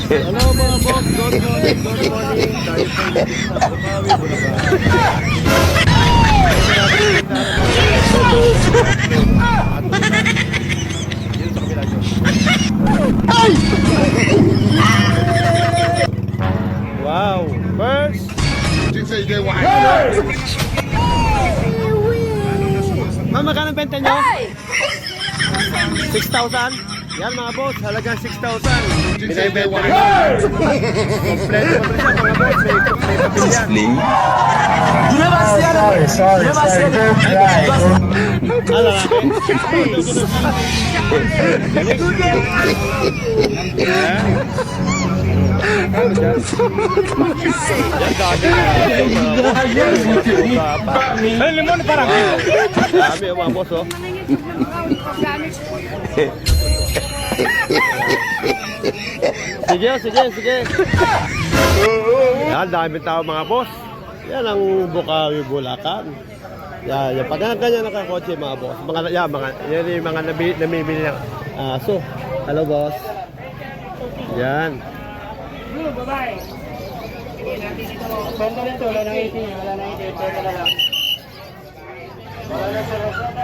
Hello mga boss, good morning, good morning. Tayo po yung sa Bukawi, Bulacan. Wow, first. Ma'am, magkano benta nyo? 6,000? Yan mga boss, halagang 6,000. Binibenta rin. Kompleto pa siya mga boss, may papel yan. Sorry, don't cry. Ala natin. Limon parang. Dami mga boss oh. Sige. Yan, dami tao mga boss. Yan ang Bukawi, Bulacan. Yan, pag ganyan nakakotse mga boss. Yan yung mga namimili ng aso. Hello boss. Yan. Bye-bye. Sige natin ito. Banda nito, wala na 18. Wala na 18. Ito na lang. Wala na sa Rosada.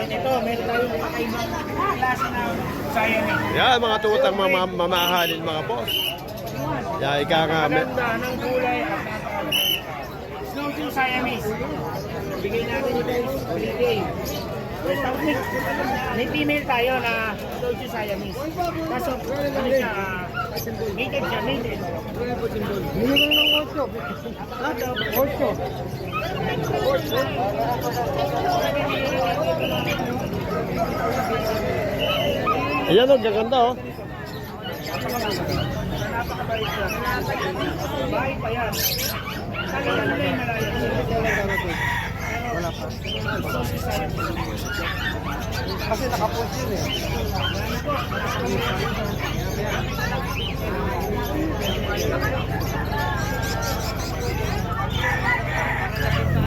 Ito, meron tayong kakaibang klase ng Siamese. Yan, mga tutang mamahalin mga boss. Yan, ika nga. Maganda ng kulay at napakalagay. Snowshoe Siamese. Bigay natin ito is 3K. May female tayo na Snowshoe Siamese. Kaso, ano siya, mated siya, mated. Minigay ng 8. 8. Ayan o, gaganda o. Napakabait siya. Bahay pa yan. Sabi ano na yung malaya? Wala pa. Kasi nakapost yun eh.